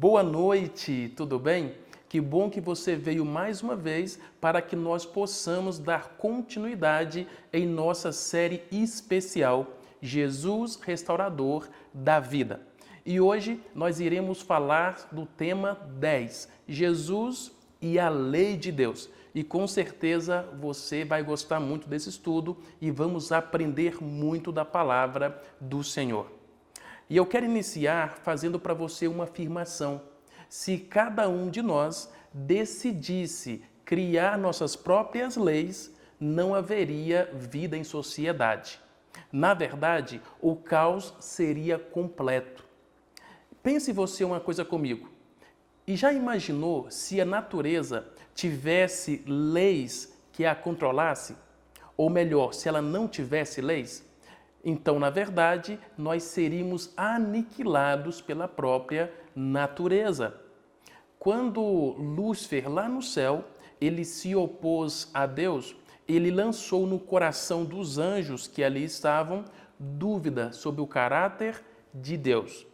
Boa noite, tudo bem? Que bom que você veio mais uma vez para que nós possamos dar continuidade em nossa série especial Jesus Restaurador da Vida. E hoje nós iremos falar do tema 10, Jesus e a Lei de Deus. E com certeza você vai gostar muito desse estudo e vamos aprender muito da palavra do Senhor. E eu quero iniciar fazendo para você uma afirmação. Se cada um de nós decidisse criar nossas próprias leis, não haveria vida em sociedade. Na verdade, o caos seria completo. Pense você uma coisa comigo. E já imaginou se a natureza tivesse leis que a controlasse? Ou melhor, se ela não tivesse leis? Então, na verdade, nós seríamos aniquilados pela própria natureza. Quando Lúcifer, lá no céu, ele se opôs a Deus, ele lançou no coração dos anjos que ali estavam dúvida sobre o caráter de Deus.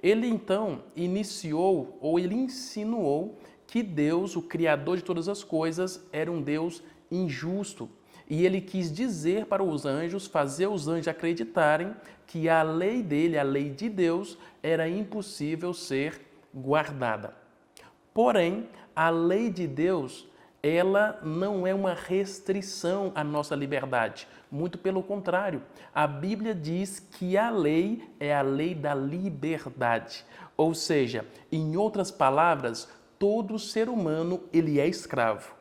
Ele então iniciou, ou ele insinuou, que Deus, o Criador de todas as coisas, era um Deus injusto. E ele quis dizer para os anjos, fazer os anjos acreditarem que a lei dele, a lei de Deus, era impossível ser guardada. Porém, a lei de Deus, ela não é uma restrição à nossa liberdade. Muito pelo contrário, a Bíblia diz que a lei é a lei da liberdade. Ou seja, em outras palavras, todo ser humano ele é escravo.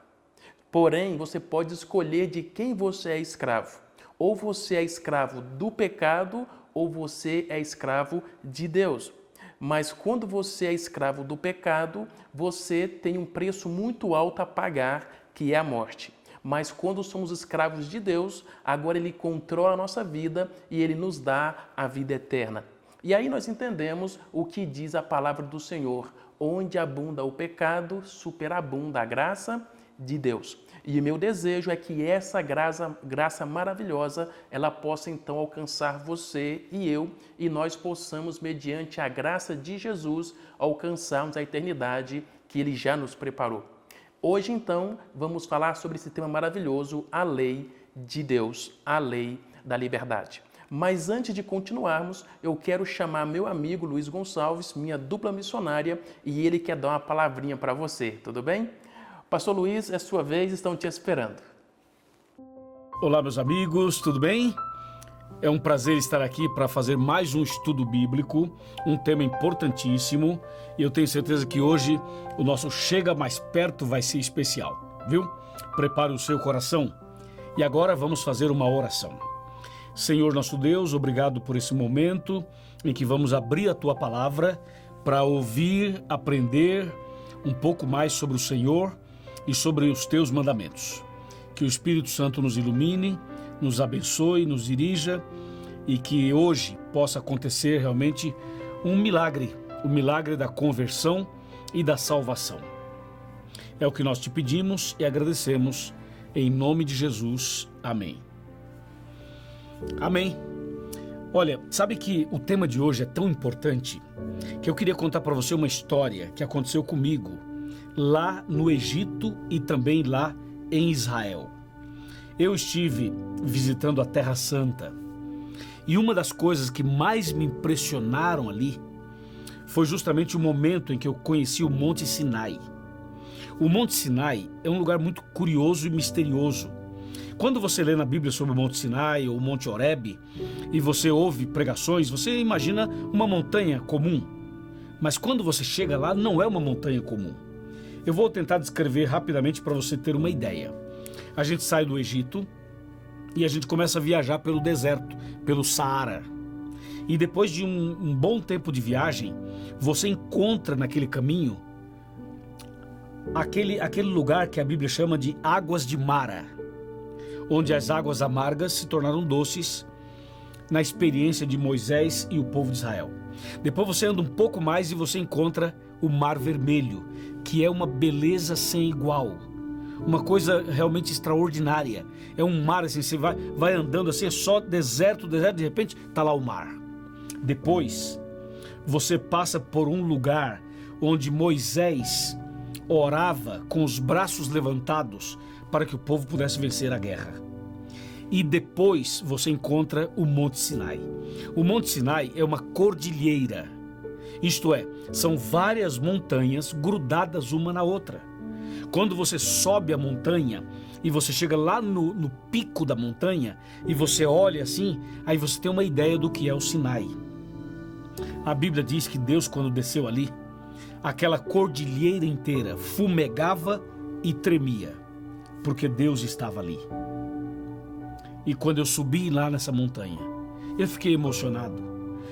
Porém, você pode escolher de quem você é escravo. Ou você é escravo do pecado, ou você é escravo de Deus. Mas quando você é escravo do pecado, você tem um preço muito alto a pagar, que é a morte. Mas quando somos escravos de Deus, agora Ele controla a nossa vida e Ele nos dá a vida eterna. E aí nós entendemos o que diz a palavra do Senhor. Onde abunda o pecado, superabunda a graça de Deus. E meu desejo é que essa graça maravilhosa, ela possa então alcançar você e eu, e nós possamos, mediante a graça de Jesus, alcançarmos a eternidade que Ele já nos preparou. Hoje, então, vamos falar sobre esse tema maravilhoso, a lei de Deus, a lei da liberdade. Mas antes de continuarmos, eu quero chamar meu amigo Luiz Gonçalves, minha dupla missionária, e ele quer dar uma palavrinha para você, tudo bem? Pastor Luiz, é sua vez, estão te esperando. Olá, meus amigos, tudo bem? É um prazer estar aqui para fazer mais um estudo bíblico, um tema importantíssimo, e eu tenho certeza que hoje o nosso Chega Mais Perto vai ser especial, viu? Prepare o seu coração. E agora vamos fazer uma oração. Senhor nosso Deus, obrigado por esse momento em que vamos abrir a Tua Palavra para ouvir, aprender um pouco mais sobre o Senhor e sobre os Teus mandamentos. Que o Espírito Santo nos ilumine, nos abençoe, nos dirija e que hoje possa acontecer realmente um milagre, o milagre da conversão e da salvação. É o que nós te pedimos e agradecemos em nome de Jesus. Amém. Amém. Olha, sabe que o tema de hoje é tão importante que eu queria contar para você uma história que aconteceu comigo lá no Egito e também lá em Israel. Eu estive visitando a Terra Santa e uma das coisas que mais me impressionaram ali foi justamente o momento em que eu conheci o Monte Sinai. O Monte Sinai é um lugar muito curioso e misterioso. Quando você lê na Bíblia sobre o Monte Sinai ou o Monte Horebe e você ouve pregações, você imagina uma montanha comum. Mas quando você chega lá, não é uma montanha comum. Eu vou tentar descrever rapidamente para você ter uma ideia. A gente sai do Egito e a gente começa a viajar pelo deserto, pelo Saara. E depois de um bom tempo de viagem, você encontra naquele caminho aquele lugar que a Bíblia chama de Águas de Mara, onde as águas amargas se tornaram doces na experiência de Moisés e o povo de Israel. Depois você anda um pouco mais e você encontra o Mar Vermelho, que é uma beleza sem igual, uma coisa realmente extraordinária. É um mar assim, você vai andando assim, é só deserto, de repente está lá o mar. Depois você passa por um lugar onde Moisés orava com os braços levantados para que o povo pudesse vencer a guerra. E depois você encontra o Monte Sinai. O Monte Sinai é uma cordilheira, isto é, são várias montanhas grudadas uma na outra. Quando você sobe a montanha e você chega lá no pico da montanha e você olha assim, aí você tem uma ideia do que é o Sinai. A Bíblia diz que Deus, quando desceu ali, aquela cordilheira inteira fumegava e tremia, porque Deus estava ali. E quando eu subi lá nessa montanha, eu fiquei emocionado,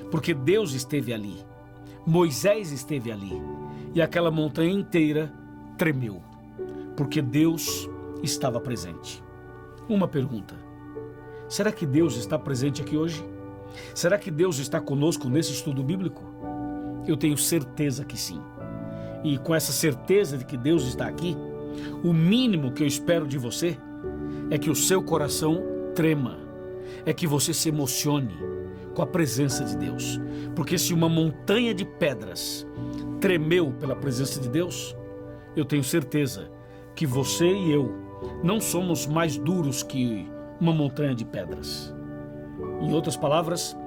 porque Deus esteve ali, Moisés esteve ali, e aquela montanha inteira tremeu, porque Deus estava presente. Uma pergunta: será que Deus está presente aqui hoje? Será que Deus está conosco nesse estudo bíblico? Eu tenho certeza que sim. E com essa certeza de que Deus está aqui, o mínimo que eu espero de você é que o seu coração trema, é que você se emocione com a presença de Deus. Porque se uma montanha de pedras tremeu pela presença de Deus, eu tenho certeza que você e eu não somos mais duros que uma montanha de pedras. Em outras palavras,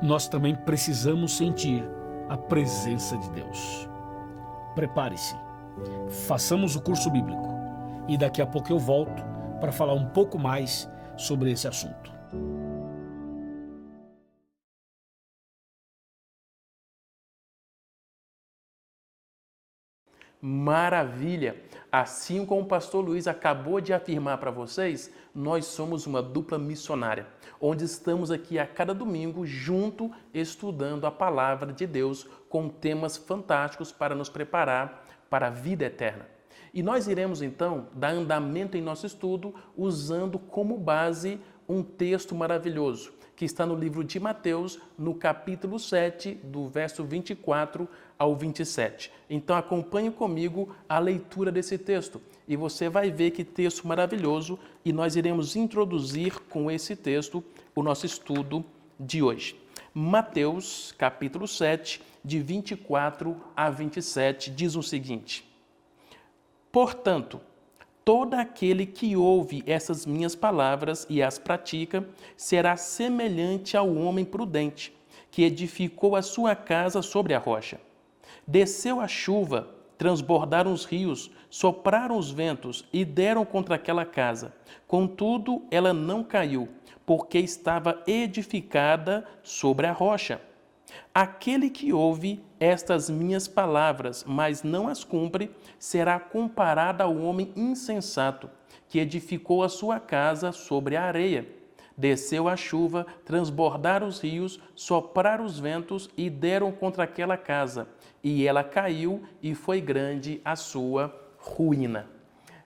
nós também precisamos sentir a presença de Deus. Prepare-se, façamos o curso bíblico e daqui a pouco eu volto para falar um pouco mais sobre esse assunto. Maravilha! Assim como o pastor Luiz acabou de afirmar para vocês, nós somos uma dupla missionária, onde estamos aqui a cada domingo junto estudando a palavra de Deus com temas fantásticos para nos preparar para a vida eterna. E nós iremos então dar andamento em nosso estudo usando como base um texto maravilhoso que está no livro de Mateus, no capítulo 7, do verso 24 ao 27. Então acompanhe comigo a leitura desse texto e você vai ver que texto maravilhoso, e nós iremos introduzir com esse texto o nosso estudo de hoje. Mateus, capítulo 7, de 24 a 27, diz o seguinte: Portanto, todo aquele que ouve essas minhas palavras e as pratica será semelhante ao homem prudente, que edificou a sua casa sobre a rocha. Desceu a chuva, transbordaram os rios, sopraram os ventos e deram contra aquela casa. Contudo, ela não caiu, porque estava edificada sobre a rocha. Aquele que ouve estas minhas palavras, mas não as cumpre, será comparado ao homem insensato, que edificou a sua casa sobre a areia. Desceu a chuva, transbordaram os rios, sopraram os ventos e deram contra aquela casa. E ela caiu, e foi grande a sua ruína.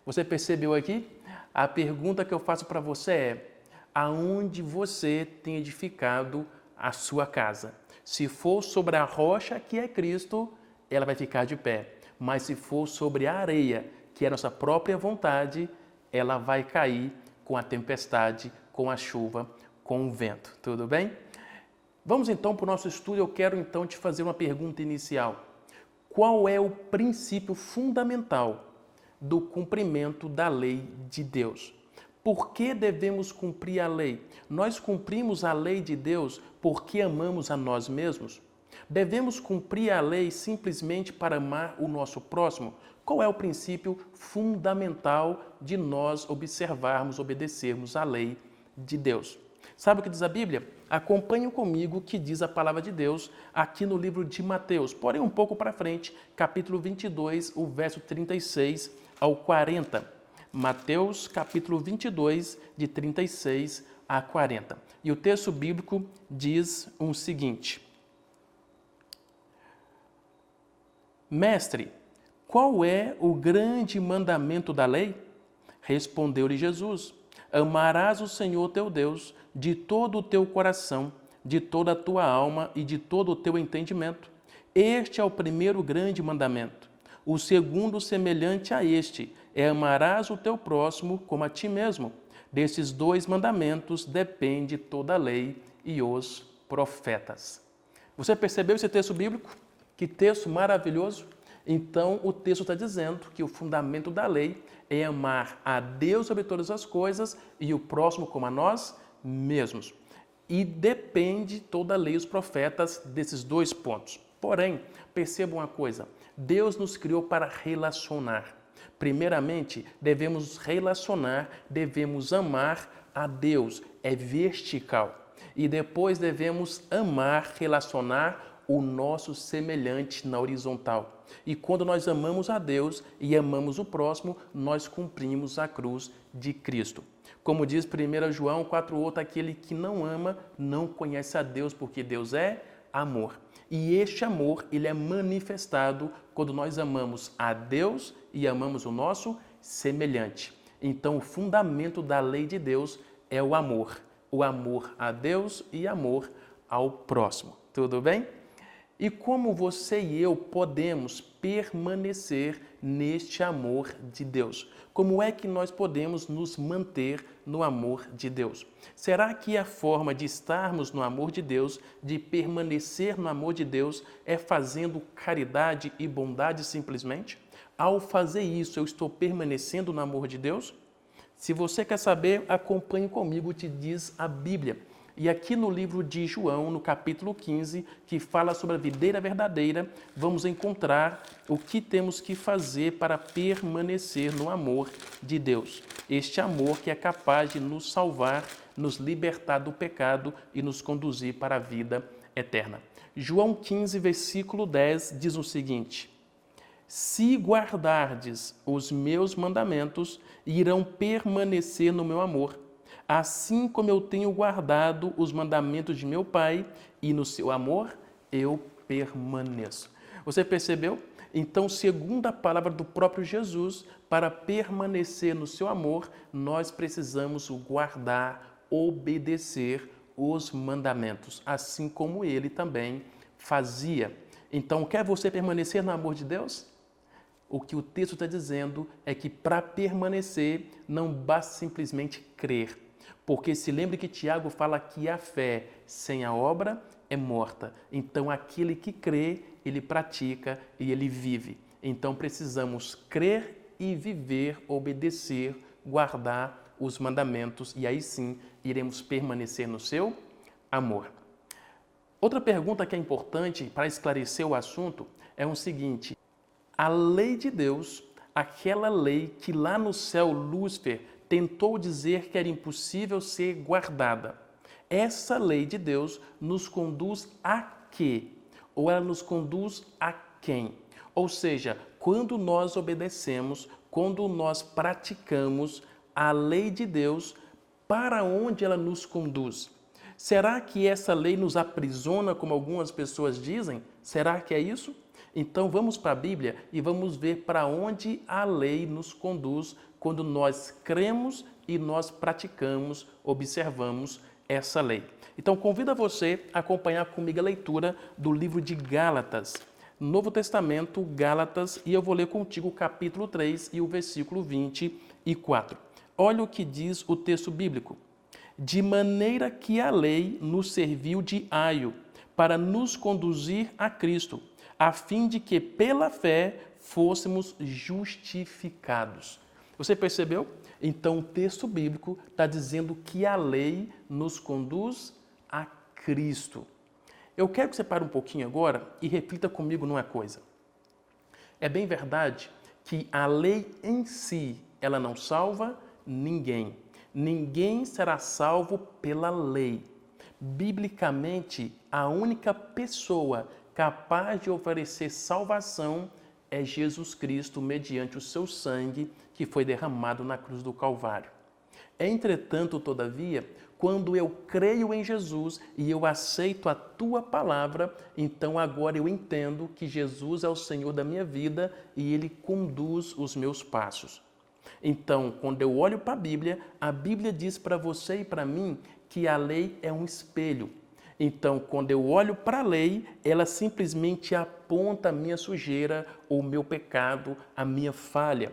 Você percebeu aqui? A pergunta que eu faço para você é: aonde você tem edificado a sua casa? Se for sobre a rocha, que é Cristo, ela vai ficar de pé. Mas se for sobre a areia, que é a nossa própria vontade, ela vai cair com a tempestade, com a chuva, com o vento. Tudo bem? Vamos então para o nosso estudo. Eu quero então te fazer uma pergunta inicial. Qual é o princípio fundamental do cumprimento da lei de Deus? Por que devemos cumprir a lei? Nós cumprimos a lei de Deus porque amamos a nós mesmos? Devemos cumprir a lei simplesmente para amar o nosso próximo? Qual é o princípio fundamental de nós observarmos, obedecermos a lei de Deus? Sabe o que diz a Bíblia? Acompanhe comigo o que diz a palavra de Deus aqui no livro de Mateus. Porém, um pouco para frente, capítulo 22, o verso 36 ao 40. Mateus, capítulo 22, de 36 a 40. E o texto bíblico diz o seguinte: Mestre, qual é o grande mandamento da lei? Respondeu-lhe Jesus: Amarás o Senhor teu Deus de todo o teu coração, de toda a tua alma e de todo o teu entendimento. Este é o primeiro grande mandamento. O segundo, semelhante a este, é: amarás o teu próximo como a ti mesmo. Destes dois mandamentos depende toda a lei e os profetas. Você percebeu esse texto bíblico? Que texto maravilhoso! Então, o texto está dizendo que o fundamento da lei é amar a Deus sobre todas as coisas e o próximo como a nós mesmos. E depende toda a lei e os profetas desses dois pontos. Porém, perceba uma coisa, Deus nos criou para relacionar. Primeiramente, devemos nos relacionar, devemos amar a Deus, é vertical. E depois devemos amar, relacionar o nosso semelhante na horizontal. E quando nós amamos a Deus e amamos o próximo, nós cumprimos a cruz de Cristo. Como diz 1 João 4,8, aquele que não ama não conhece a Deus, porque Deus é amor. E este amor, ele é manifestado quando nós amamos a Deus e amamos o nosso semelhante. Então, o fundamento da lei de Deus é o amor a Deus e amor ao próximo. Tudo bem? E como você e eu podemos permanecer neste amor de Deus? Como é que nós podemos nos manter no amor de Deus? Será que a forma de estarmos no amor de Deus, de permanecer no amor de Deus, é fazendo caridade e bondade simplesmente? Ao fazer isso, eu estou permanecendo no amor de Deus? Se você quer saber, acompanhe comigo, te diz a Bíblia. E aqui no livro de João, no capítulo 15, que fala sobre a videira verdadeira, vamos encontrar o que temos que fazer para permanecer no amor de Deus. Este amor que é capaz de nos salvar, nos libertar do pecado e nos conduzir para a vida eterna. João 15, versículo 10 diz o seguinte: se guardardes os meus mandamentos, irão permanecer no meu amor, assim como eu tenho guardado os mandamentos de meu Pai, e no seu amor eu permaneço. Você percebeu? Então, segundo a palavra do próprio Jesus, para permanecer no seu amor, nós precisamos guardar, obedecer os mandamentos, assim como ele também fazia. Então, quer você permanecer no amor de Deus? O que o texto está dizendo é que para permanecer não basta simplesmente crer. Porque se lembre que Tiago fala que a fé sem a obra é morta. Então aquele que crê, ele pratica e ele vive. Então precisamos crer e viver, obedecer, guardar os mandamentos e aí sim iremos permanecer no seu amor. Outra pergunta que é importante para esclarecer o assunto é o seguinte: a lei de Deus, aquela lei que lá no céu Lúcifer tentou dizer que era impossível ser guardada, essa lei de Deus nos conduz a quê? Ou ela nos conduz a quem? Ou seja, quando nós obedecemos, quando nós praticamos a lei de Deus, para onde ela nos conduz? Será que essa lei nos aprisiona, como algumas pessoas dizem? Será que é isso? Então vamos para a Bíblia e vamos ver para onde a lei nos conduz quando nós cremos e nós praticamos, observamos essa lei. Então convido a você a acompanhar comigo a leitura do livro de Gálatas, Novo Testamento, Gálatas, e eu vou ler contigo o capítulo 3 e o versículo 24. Olha o que diz o texto bíblico. De maneira que a lei nos serviu de aio para nos conduzir a Cristo, a fim de que pela fé fôssemos justificados. Você percebeu? Então o texto bíblico está dizendo que a lei nos conduz a Cristo. Eu quero que você pare um pouquinho agora e reflita comigo numa coisa. É bem verdade que a lei em si, ela não salva ninguém. Ninguém será salvo pela lei. Biblicamente, a única pessoa capaz de oferecer salvação é Jesus Cristo mediante o seu sangue que foi derramado na cruz do Calvário. Entretanto, todavia, quando eu creio em Jesus e eu aceito a tua palavra, então agora eu entendo que Jesus é o Senhor da minha vida e Ele conduz os meus passos. Então, quando eu olho para a Bíblia diz para você e para mim que a lei é um espelho. Então, quando eu olho para a lei, ela simplesmente aponta a minha sujeira, o meu pecado, a minha falha.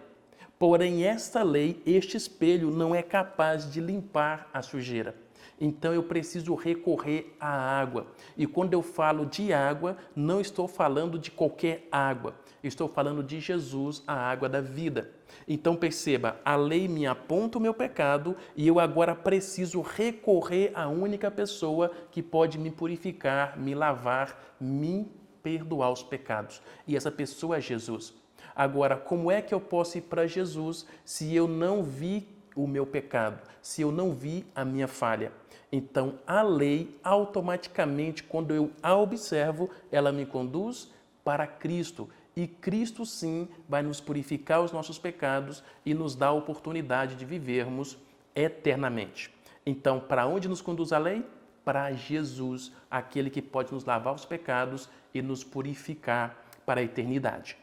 Porém, esta lei, este espelho, não é capaz de limpar a sujeira. Então eu preciso recorrer à água. E quando eu falo de água, não estou falando de qualquer água. Estou falando de Jesus, a água da vida. Então perceba, a lei me aponta o meu pecado e eu agora preciso recorrer à única pessoa que pode me purificar, me lavar, me perdoar os pecados. E essa pessoa é Jesus. Agora, como é que eu posso ir para Jesus se eu não vi o meu pecado, se eu não vi a minha falha? Então, a lei, automaticamente, quando eu a observo, ela me conduz para Cristo. E Cristo, sim, vai nos purificar os nossos pecados e nos dá a oportunidade de vivermos eternamente. Então, para onde nos conduz a lei? Para Jesus, aquele que pode nos lavar os pecados e nos purificar para a eternidade.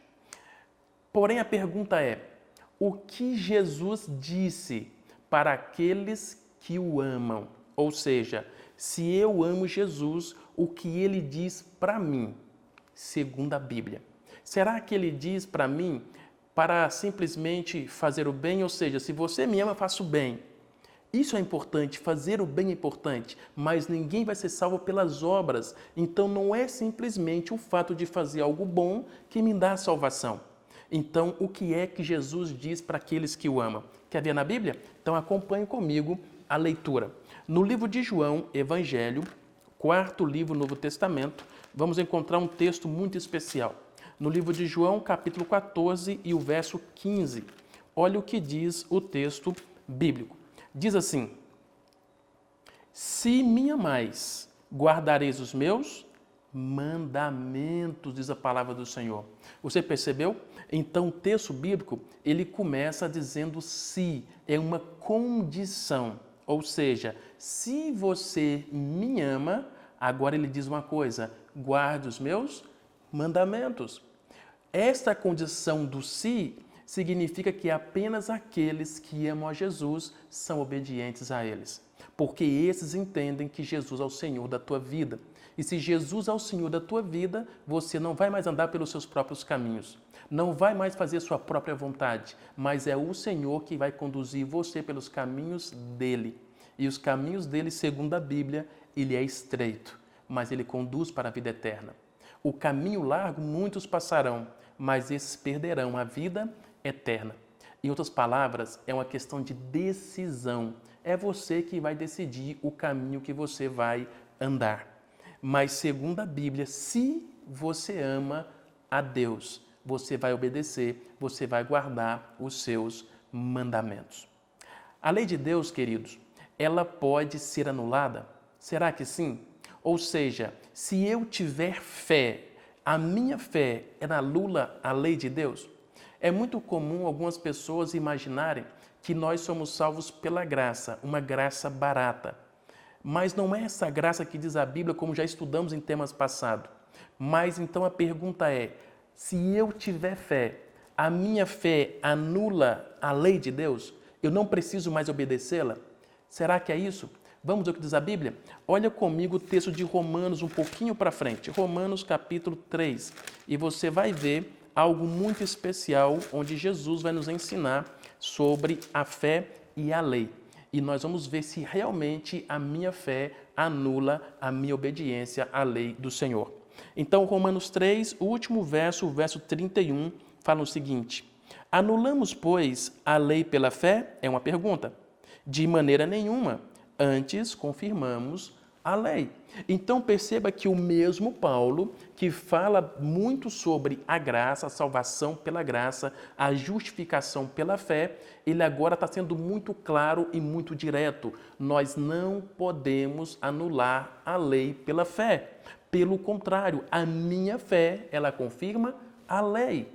Porém, a pergunta é: o que Jesus disse para aqueles que o amam? Ou seja, se eu amo Jesus, o que ele diz para mim, segundo a Bíblia? Será que ele diz para mim para simplesmente fazer o bem? Ou seja, se você me ama, faça o bem. Isso é importante, fazer o bem é importante, mas ninguém vai ser salvo pelas obras. Então não é simplesmente o fato de fazer algo bom que me dá a salvação. Então, o que é que Jesus diz para aqueles que o amam? Quer ver na Bíblia? Então acompanhe comigo a leitura. No livro de João, Evangelho, quarto livro do Novo Testamento, vamos encontrar um texto muito especial. No livro de João, capítulo 14 e o verso 15. Olha o que diz o texto bíblico. Diz assim: se me amais, guardareis os meus mandamentos, diz a palavra do Senhor. Você percebeu? Então o texto bíblico, ele começa dizendo se, é uma condição. Ou seja, se você me ama, agora ele diz uma coisa: guarde os meus mandamentos. Esta condição do se significa que apenas aqueles que amam a Jesus são obedientes a eles. Porque esses entendem que Jesus é o Senhor da tua vida. E se Jesus é o Senhor da tua vida, você não vai mais andar pelos seus próprios caminhos. Não vai mais fazer sua própria vontade, mas é o Senhor que vai conduzir você pelos caminhos dele. E os caminhos dele, segundo a Bíblia, ele é estreito, mas ele conduz para a vida eterna. O caminho largo muitos passarão, mas esses perderão a vida eterna. Em outras palavras, é uma questão de decisão. É você que vai decidir o caminho que você vai andar. Mas segundo a Bíblia, se você ama a Deus, você vai obedecer, você vai guardar os seus mandamentos. A lei de Deus, queridos, ela pode ser anulada? Será que sim? Ou seja, se eu tiver fé, a minha fé anula a lei de Deus? É muito comum algumas pessoas imaginarem que nós somos salvos pela graça, uma graça barata. Mas não é essa graça que diz a Bíblia, como já estudamos em temas passados. Mas então a pergunta é: se eu tiver fé, a minha fé anula a lei de Deus? Eu não preciso mais obedecê-la? Será que é isso? Vamos ver o que diz a Bíblia? Olha comigo o texto de Romanos um pouquinho para frente. Romanos capítulo 3. E você vai ver algo muito especial, onde Jesus vai nos ensinar sobre a fé e a lei. E nós vamos ver se realmente a minha fé anula a minha obediência à lei do Senhor. Então, Romanos 3, o último verso, o verso 31, fala o seguinte: anulamos, pois, a lei pela fé? É uma pergunta. De maneira nenhuma, antes confirmamos a lei. Então perceba que o mesmo Paulo, que fala muito sobre a graça, a salvação pela graça, a justificação pela fé, ele agora está sendo muito claro e muito direto. Nós não podemos anular a lei pela fé. Pelo contrário, a minha fé, ela confirma a lei.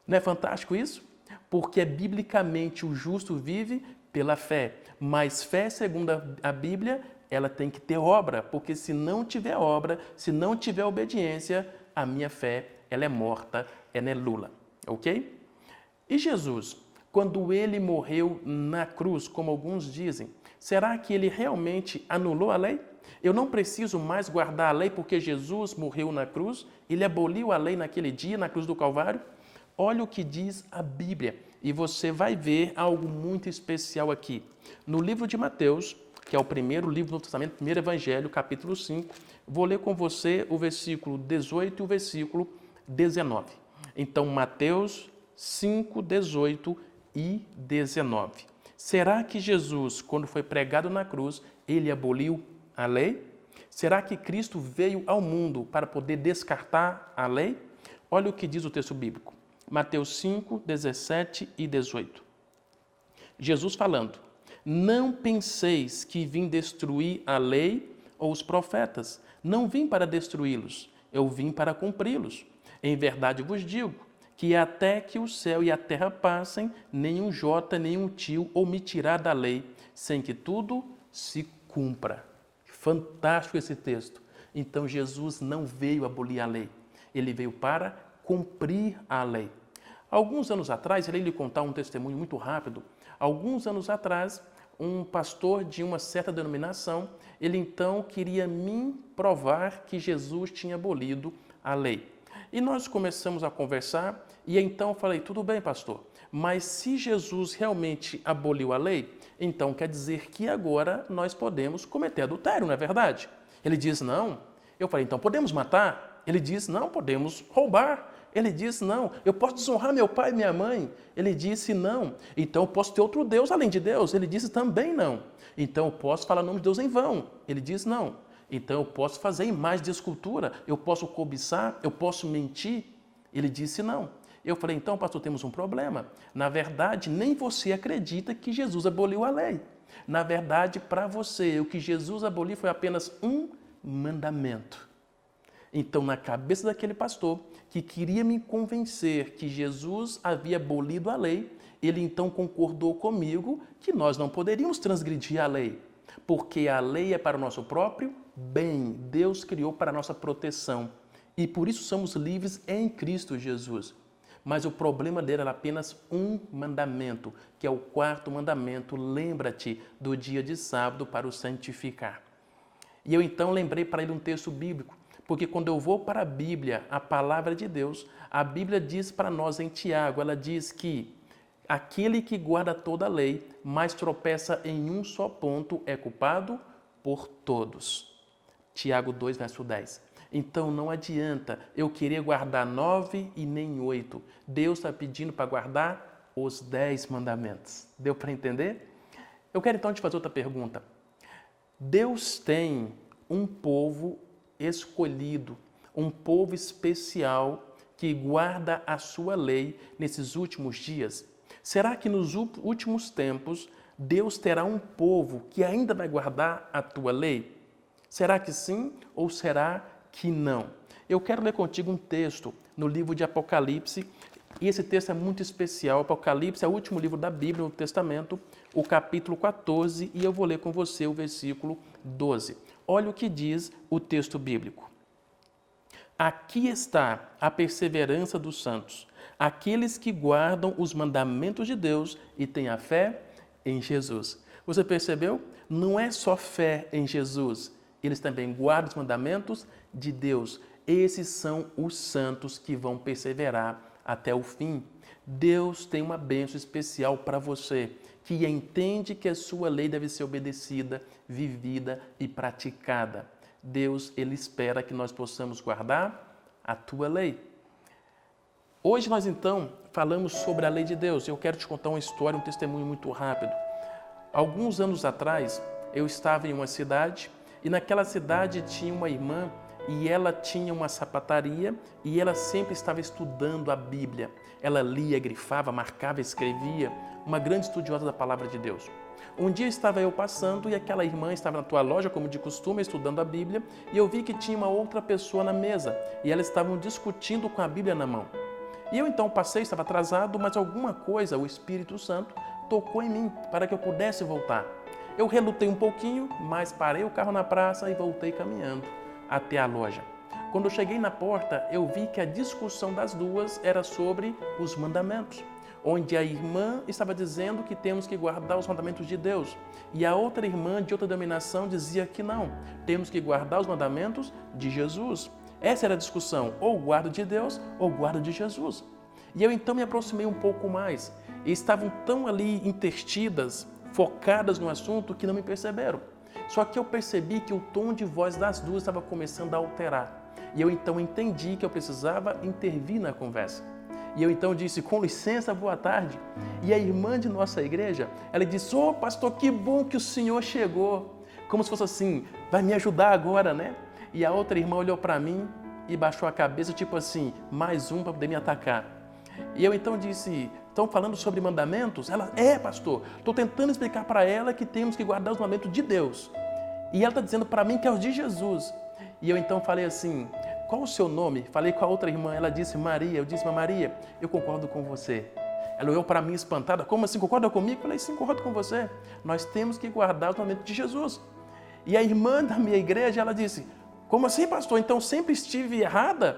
Não é fantástico isso? Porque biblicamente o justo vive pela fé, mas fé, segundo a Bíblia, ela tem que ter obra, porque se não tiver obra, se não tiver obediência, a minha fé, ela é morta, ela é nula, ok? E Jesus, quando ele morreu na cruz, como alguns dizem, será que ele realmente anulou a lei? Eu não preciso mais guardar a lei porque Jesus morreu na cruz, ele aboliu a lei naquele dia, na cruz do Calvário? Olha o que diz a Bíblia, e você vai ver algo muito especial aqui. No livro de Mateus, que é o primeiro livro do Novo Testamento, primeiro Evangelho, capítulo 5. Vou ler com você o versículo 18 e o versículo 19. Então, Mateus 5, 18 e 19. Será que Jesus, quando foi pregado na cruz, ele aboliu a lei? Será que Cristo veio ao mundo para poder descartar a lei? Olha o que diz o texto bíblico. Mateus 5, 17 e 18. Jesus falando: não penseis que vim destruir a lei ou os profetas. Não vim para destruí-los, eu vim para cumpri-los. Em verdade vos digo que até que o céu e a terra passem, nenhum jota, nenhum tio omitirá da lei, sem que tudo se cumpra. Fantástico esse texto. Então Jesus não veio abolir a lei, ele veio para cumprir a lei. Alguns anos atrás, irei lhe contar um testemunho muito rápido. Alguns anos atrás, um pastor de uma certa denominação, ele então queria me provar que Jesus tinha abolido a lei. E nós começamos a conversar e então eu falei, tudo bem, pastor, mas se Jesus realmente aboliu a lei, então quer dizer que agora nós podemos cometer adultério, não é verdade? Ele diz, não. Eu falei, então podemos matar? Ele diz, não, podemos roubar. Ele disse, não, eu posso desonrar meu pai e minha mãe. Ele disse, não. Então eu posso ter outro Deus além de Deus. Ele disse, também não. Então eu posso falar o nome de Deus em vão. Ele disse, não. Então eu posso fazer imagem de escultura, eu posso cobiçar, eu posso mentir. Ele disse, não. Eu falei, então, pastor, temos um problema. Na verdade, nem você acredita que Jesus aboliu a lei. Na verdade, para você, o que Jesus aboliu foi apenas um mandamento. Então, na cabeça daquele pastor que queria me convencer que Jesus havia abolido a lei, ele então concordou comigo que nós não poderíamos transgredir a lei, porque a lei é para o nosso próprio bem. Deus criou para a nossa proteção e por isso somos livres em Cristo Jesus. Mas o problema dele era apenas um mandamento, que é o quarto mandamento, lembra-te do dia de sábado para o santificar. E eu então lembrei para ele um texto bíblico, porque quando eu vou para a Bíblia, a palavra de Deus, a Bíblia diz para nós em Tiago, ela diz que aquele que guarda toda a lei, mas tropeça em um só ponto, é culpado por todos. Tiago 2, verso 10. Então não adianta eu querer guardar 9 e nem 8. Deus está pedindo para guardar os 10 mandamentos. Deu para entender? Eu quero então te fazer outra pergunta. Deus tem um povo escolhido, um povo especial que guarda a sua lei nesses últimos dias? Será que nos últimos tempos Deus terá um povo que ainda vai guardar a tua lei? Será que sim ou será que não? Eu quero ler contigo um texto no livro de Apocalipse, e esse texto é muito especial. Apocalipse é o último livro da Bíblia, no Testamento, o capítulo 14, e eu vou ler com você o versículo 12. Olha o que diz o texto bíblico. Aqui está a perseverança dos santos, aqueles que guardam os mandamentos de Deus e têm a fé em Jesus. Você percebeu? Não é só fé em Jesus, eles também guardam os mandamentos de Deus. Esses são os santos que vão perseverar até o fim. Deus tem uma bênção especial para você, que entende que a sua lei deve ser obedecida, vivida e praticada. Deus, ele espera que nós possamos guardar a tua lei. Hoje nós então falamos sobre a lei de Deus. Eu quero te contar uma história, um testemunho muito rápido. Alguns anos atrás, eu estava em uma cidade e naquela cidade tinha uma irmã e ela tinha uma sapataria e ela sempre estava estudando a Bíblia. Ela lia, grifava, marcava, escrevia, uma grande estudiosa da palavra de Deus. Um dia estava eu passando e aquela irmã estava na tua loja, como de costume, estudando a Bíblia, e eu vi que tinha uma outra pessoa na mesa e elas estavam discutindo com a Bíblia na mão. E eu então passei, estava atrasado, mas alguma coisa, o Espírito Santo, tocou em mim para que eu pudesse voltar. Eu relutei um pouquinho, mas parei o carro na praça e voltei caminhando até a loja. Quando eu cheguei na porta, eu vi que a discussão das duas era sobre os mandamentos, onde a irmã estava dizendo que temos que guardar os mandamentos de Deus e a outra irmã de outra denominação dizia que não, temos que guardar os mandamentos de Jesus. Essa era a discussão, ou guardo de Deus ou guardo de Jesus. E eu então me aproximei um pouco mais e estavam tão ali intertidas, focadas no assunto que não me perceberam. Só que eu percebi que o tom de voz das duas estava começando a alterar. E eu então entendi que eu precisava intervir na conversa. E eu então disse, com licença, boa tarde. E a irmã de nossa igreja, ela disse, ô pastor, que bom que o senhor chegou. Como se fosse assim, vai me ajudar agora, né? E a outra irmã olhou para mim e baixou a cabeça, tipo assim, mais um para poder me atacar. E eu então disse, estão falando sobre mandamentos? Ela, pastor, estou tentando explicar para ela que temos que guardar os mandamentos de Deus. E ela está dizendo para mim que é os de Jesus. E eu então falei assim, qual o seu nome? Falei com a outra irmã, ela disse Maria. Eu disse, mas Maria, eu concordo com você. Ela olhou para mim espantada, como assim, concorda comigo? Eu falei, sim, concordo com você. Nós temos que guardar os mandamentos de Jesus. E a irmã da minha igreja, ela disse, como assim, pastor? Então sempre estive errada?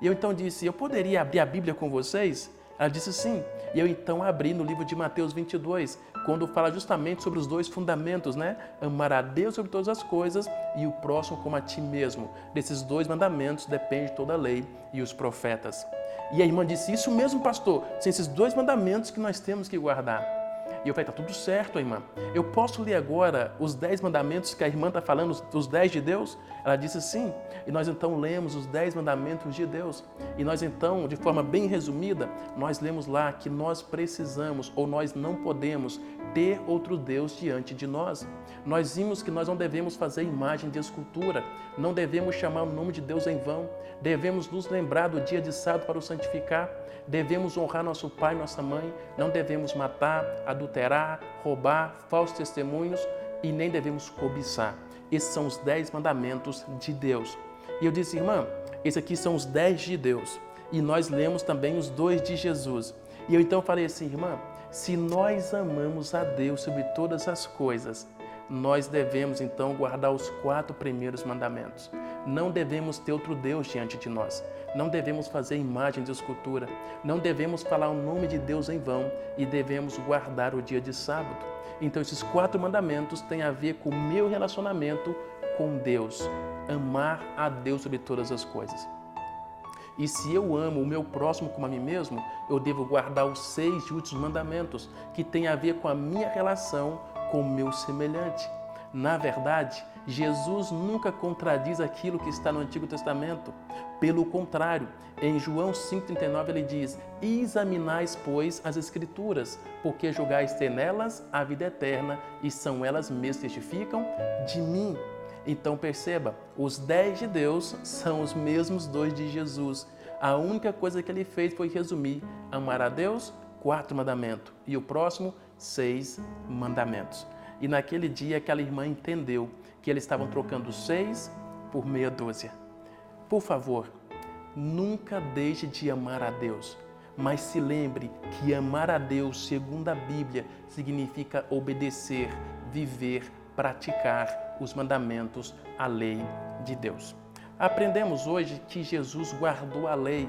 E eu então disse, eu poderia abrir a Bíblia com vocês? Ela disse sim. E eu então abri no livro de Mateus 22, quando fala justamente sobre os dois fundamentos, né? Amar a Deus sobre todas as coisas e o próximo como a ti mesmo. Desses dois mandamentos depende toda a lei e os profetas. E a irmã disse, isso mesmo, pastor, são esses dois mandamentos que nós temos que guardar. E eu falei, tá tudo certo, irmã. Eu posso ler agora os 10 mandamentos que a irmã está falando, os 10 de Deus? Ela disse sim. E nós então lemos os 10 mandamentos de Deus. E nós então, de forma bem resumida, nós lemos lá que nós precisamos ou nós não podemos ter outro Deus diante de nós. Nós vimos que nós não devemos fazer imagem de escultura, não devemos chamar o nome de Deus em vão, devemos nos lembrar do dia de sábado para o santificar, devemos honrar nosso pai e nossa mãe, não devemos matar, adulterar, roubar, falsos testemunhos e nem devemos cobiçar. Esses são os 10 mandamentos de Deus. E eu disse, irmã, esses aqui são os 10 de Deus. E nós lemos também os 2 de Jesus. E eu então falei assim, irmã, se nós amamos a Deus sobre todas as coisas, nós devemos então guardar os 4 primeiros mandamentos. Não devemos ter outro Deus diante de nós. Não devemos fazer imagem de escultura. Não devemos falar o nome de Deus em vão e devemos guardar o dia de sábado. Então esses 4 mandamentos têm a ver com o meu relacionamento com Deus. Amar a Deus sobre todas as coisas. E se eu amo o meu próximo como a mim mesmo, eu devo guardar os 6 últimos mandamentos, que têm a ver com a minha relação com o meu semelhante. Na verdade, Jesus nunca contradiz aquilo que está no Antigo Testamento. Pelo contrário, em João 5,39 ele diz, examinais, pois, as Escrituras, porque julgais ter nelas a vida eterna, e são elas mesmas que testificam de mim. Então perceba, os 10 de Deus são os mesmos 2 de Jesus. A única coisa que ele fez foi resumir, amar a Deus, 4 mandamentos, e o próximo, 6 mandamentos. E naquele dia aquela irmã entendeu que eles estavam trocando 6 por meia dúzia. Por favor, nunca deixe de amar a Deus, mas se lembre que amar a Deus, segundo a Bíblia, significa obedecer, viver, praticar os mandamentos, a lei de Deus. Aprendemos hoje que Jesus guardou a lei.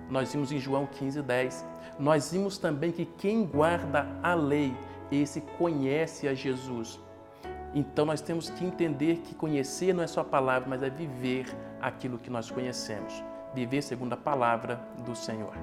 Nós vimos em João 15:10. Nós vimos também que quem guarda a lei, esse conhece a Jesus. Então nós temos que entender que conhecer não é só a palavra, mas é viver aquilo que nós conhecemos. Viver segundo a palavra do Senhor.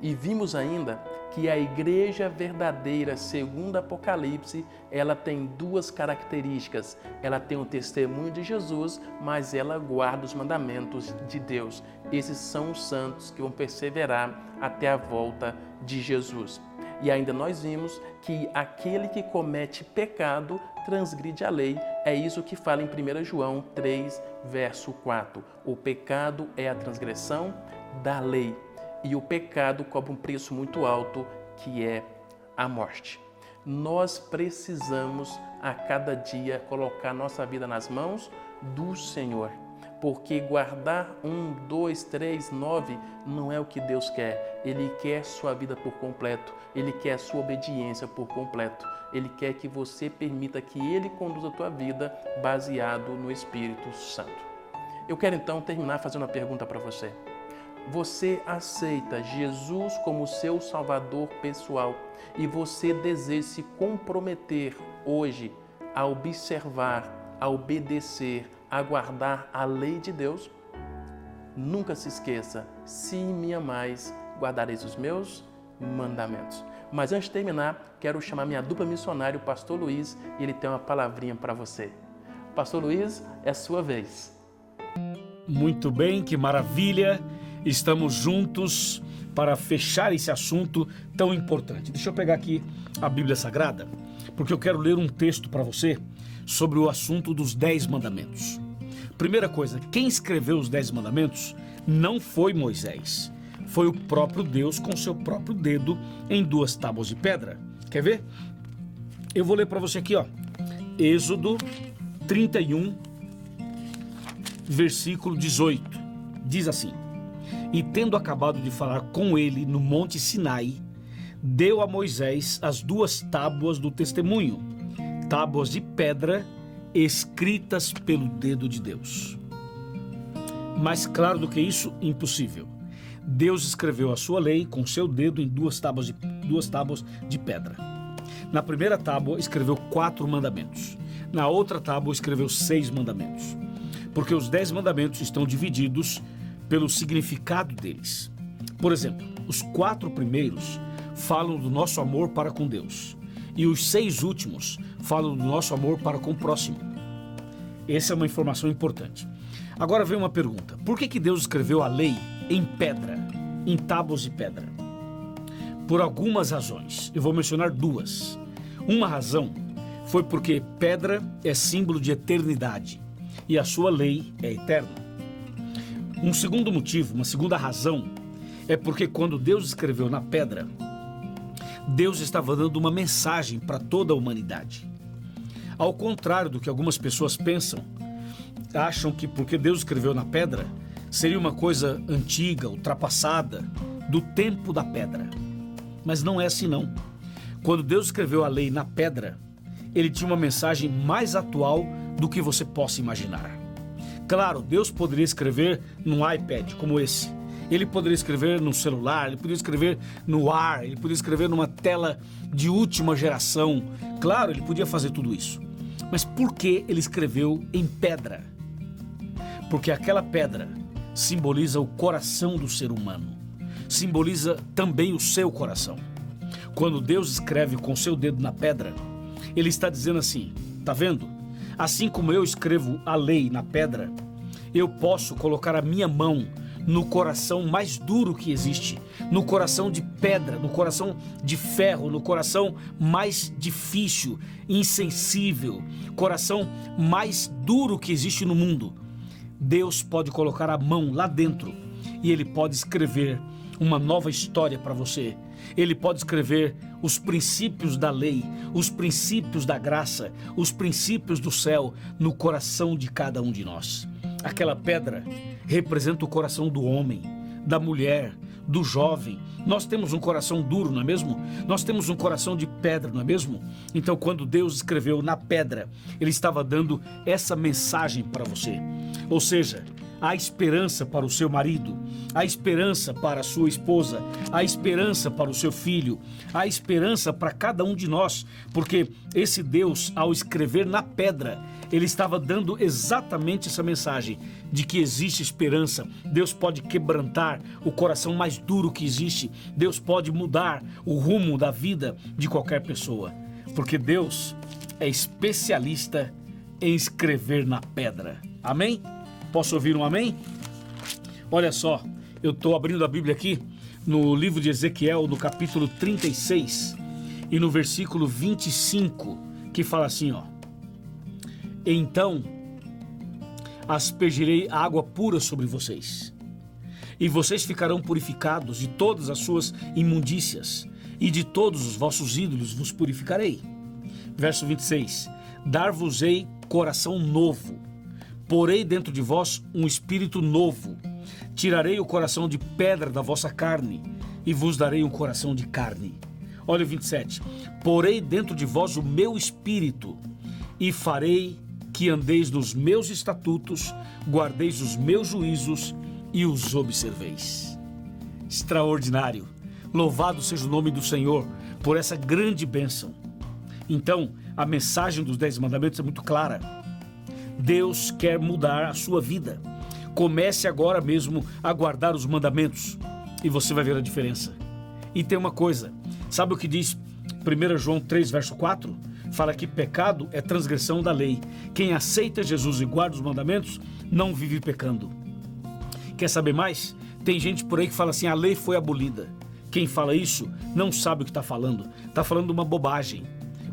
E vimos ainda que a igreja verdadeira, segundo Apocalipse, ela tem 2 características. Ela tem o testemunho de Jesus, mas ela guarda os mandamentos de Deus. Esses são os santos que vão perseverar até a volta de Jesus. E ainda nós vimos que aquele que comete pecado transgride a lei. É isso que fala em 1 João 3, verso 4. O pecado é a transgressão da lei. E o pecado cobra um preço muito alto, que é a morte. Nós precisamos a cada dia colocar nossa vida nas mãos do Senhor. Porque guardar 1, 2, 3, 9 não é o que Deus quer. Ele quer sua vida por completo. Ele quer sua obediência por completo. Ele quer que você permita que Ele conduza a tua vida baseado no Espírito Santo. Eu quero então terminar fazendo uma pergunta para você. Você aceita Jesus como seu Salvador pessoal e você deseja se comprometer hoje a observar, a obedecer, a guardar a lei de Deus? Nunca se esqueça, se me amais, guardareis os meus mandamentos. Mas antes de terminar, quero chamar minha dupla missionária, o pastor Luiz, e ele tem uma palavrinha para você. Pastor Luiz, é sua vez. Muito bem, que maravilha. Estamos juntos para fechar esse assunto tão importante. Deixa eu pegar aqui a Bíblia Sagrada, porque eu quero ler um texto para você sobre o assunto dos 10 mandamentos. Primeira coisa, quem escreveu os 10 mandamentos não foi Moisés, foi o próprio Deus com seu próprio dedo em 2 tábuas de pedra. Quer ver? Eu vou ler para você aqui, ó. Êxodo 31, versículo 18. Diz assim: E tendo acabado de falar com ele no monte Sinai, deu a Moisés as 2 tábuas do testemunho, tábuas de pedra escritas pelo dedo de Deus. Mais claro do que isso, impossível. Deus escreveu a sua lei com seu dedo em 2 tábuas de pedra. Na primeira tábua escreveu 4 mandamentos. Na outra tábua escreveu 6 mandamentos. Porque os 10 mandamentos estão divididos pelo significado deles. Por exemplo, os 4 primeiros falam do nosso amor para com Deus. E os 6 últimos falam do nosso amor para com o próximo. Essa é uma informação importante. Agora vem uma pergunta. Por que Deus escreveu a lei em pedra, em tábuas de pedra? Por algumas razões. Eu vou mencionar 2. Uma razão foi porque pedra é símbolo de eternidade e a sua lei é eterna. Um segundo motivo, uma segunda razão, é porque quando Deus escreveu na pedra, Deus estava dando uma mensagem para toda a humanidade. Ao contrário do que algumas pessoas pensam, acham que porque Deus escreveu na pedra, seria uma coisa antiga, ultrapassada, do tempo da pedra. Mas não é assim não. Quando Deus escreveu a lei na pedra, ele tinha uma mensagem mais atual do que você possa imaginar. Claro, Deus poderia escrever num iPad como esse. Ele poderia escrever no celular, ele poderia escrever no ar, ele poderia escrever numa tela de última geração. Claro, ele podia fazer tudo isso. Mas por que ele escreveu em pedra? Porque aquela pedra simboliza o coração do ser humano. Simboliza também o seu coração. Quando Deus escreve com seu dedo na pedra, ele está dizendo assim, tá vendo? Assim como eu escrevo a lei na pedra, eu posso colocar a minha mão no coração mais duro que existe, no coração de pedra, no coração de ferro, no coração mais difícil, insensível, coração mais duro que existe no mundo. Deus pode colocar a mão lá dentro e ele pode escrever uma nova história para você. Ele pode escrever os princípios da lei, os princípios da graça, os princípios do céu no coração de cada um de nós. Aquela pedra representa o coração do homem, da mulher, do jovem. Nós temos um coração duro, não é mesmo? Nós temos um coração de pedra, não é mesmo? Então, quando Deus escreveu na pedra, ele estava dando essa mensagem para você. Ou seja, há esperança para o seu marido, há esperança para a sua esposa, há esperança para o seu filho, há esperança para cada um de nós, porque esse Deus, ao escrever na pedra, ele estava dando exatamente essa mensagem de que existe esperança. Deus pode quebrantar o coração mais duro que existe. Deus pode mudar o rumo da vida de qualquer pessoa, porque Deus é especialista em escrever na pedra. Amém? Posso ouvir um amém? Olha só, eu estou abrindo a Bíblia aqui no livro de Ezequiel, no capítulo 36 e no versículo 25, que fala assim, ó: Então aspergirei água pura sobre vocês, e vocês ficarão purificados de todas as suas imundícias, e de todos os vossos ídolos vos purificarei. Verso 26, dar-vos-ei coração novo, porei dentro de vós um espírito novo, tirarei o coração de pedra da vossa carne, e vos darei um coração de carne. Olha o 27, porei dentro de vós o meu espírito, e farei que andeis nos meus estatutos, guardeis os meus juízos e os observeis. Extraordinário! Louvado seja o nome do Senhor por essa grande bênção. Então, a mensagem dos 10 mandamentos é muito clara. Deus quer mudar a sua vida. Comece agora mesmo a guardar os mandamentos e você vai ver a diferença. E tem uma coisa, Sabe o que diz 1 João 3, verso 4? Fala que pecado é transgressão da lei. Quem aceita Jesus e guarda os mandamentos, não vive pecando. Quer saber mais? Tem gente por aí que fala assim, a lei foi abolida. Quem fala isso não sabe o que está falando. Está falando uma bobagem.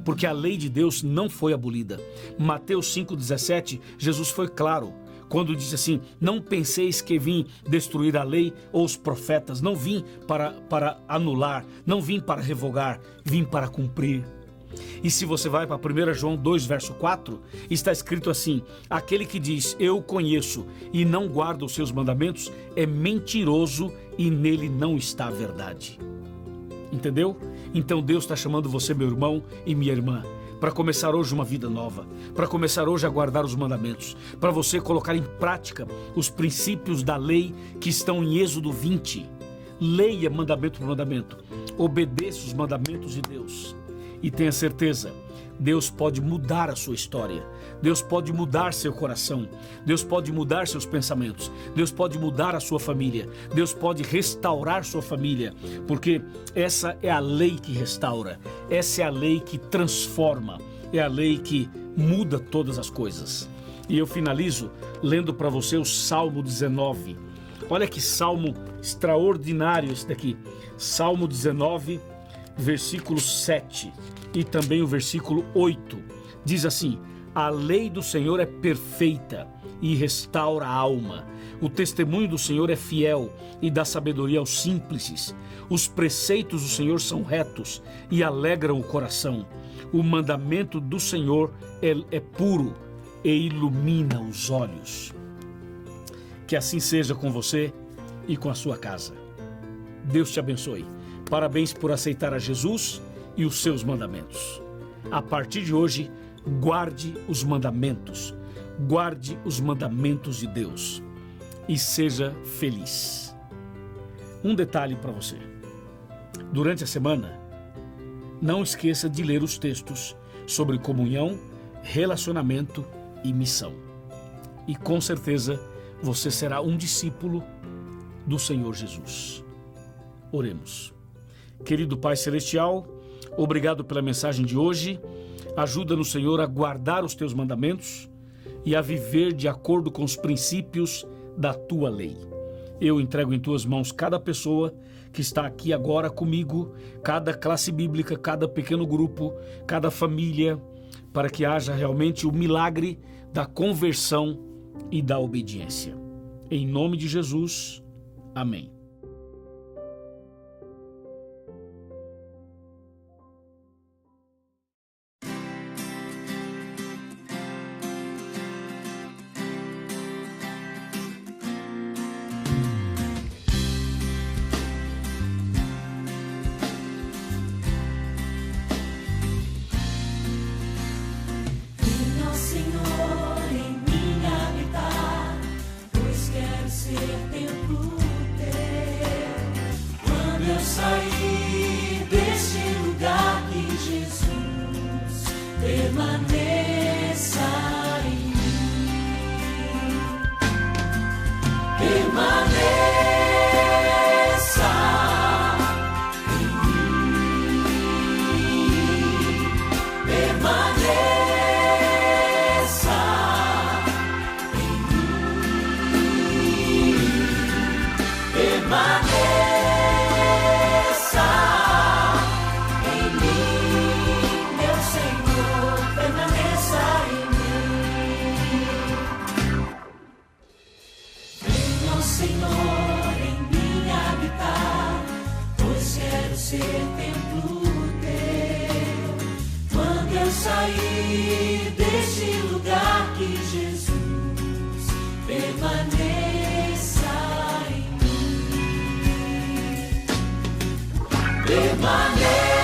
Porque a lei de Deus não foi abolida. Mateus 5,17, Jesus foi claro quando disse assim, não penseis que vim destruir a lei ou os profetas, não vim para anular, não vim para revogar, vim para cumprir. E se você vai para 1 João 2, verso 4, está escrito assim, aquele que diz, eu conheço e não guarda os seus mandamentos, é mentiroso e nele não está a verdade. Entendeu? Então Deus está chamando você, meu irmão e minha irmã, para começar hoje uma vida nova, para começar hoje a guardar os mandamentos, para você colocar em prática os princípios da lei que estão em Êxodo 20. Leia mandamento por mandamento, obedeça os mandamentos de Deus e tenha certeza, Deus pode mudar a sua história, Deus pode mudar seu coração, Deus pode mudar seus pensamentos, Deus pode mudar a sua família, Deus pode restaurar sua família, porque essa é a lei que restaura, essa é a lei que transforma, é a lei que muda todas as coisas. E eu finalizo lendo para você o Salmo 19. Olha que salmo extraordinário esse daqui. Salmo 19, versículo 7 e também o versículo 8. Diz assim, a lei do Senhor é perfeita e restaura a alma. O testemunho do Senhor é fiel e dá sabedoria aos simples. Os preceitos do Senhor são retos e alegram o coração. O mandamento do Senhor é puro e ilumina os olhos. Que assim seja com você e com a sua casa. Deus te abençoe. Parabéns por aceitar a Jesus e os seus mandamentos. A partir de hoje, guarde os mandamentos. Guarde os mandamentos de Deus. E seja feliz. Um detalhe para você. Durante a semana, não esqueça de ler os textos sobre comunhão, relacionamento e missão. E com certeza, você será um discípulo do Senhor Jesus. Oremos. Querido Pai Celestial, obrigado pela mensagem de hoje. Ajuda-nos, Senhor, a guardar os teus mandamentos e a viver de acordo com os princípios da tua lei. Eu entrego em tuas mãos cada pessoa que está aqui agora comigo, cada classe bíblica, cada pequeno grupo, cada família, para que haja realmente o milagre da conversão e da obediência. Em nome de Jesus, amém. Sair deste lugar, que Jesus permaneça em mim. Permaneça em mim. Permaneça em mim. Permaneça. Ser templo teu, quando eu sair deste lugar, que Jesus permaneça em mim. Permaneça.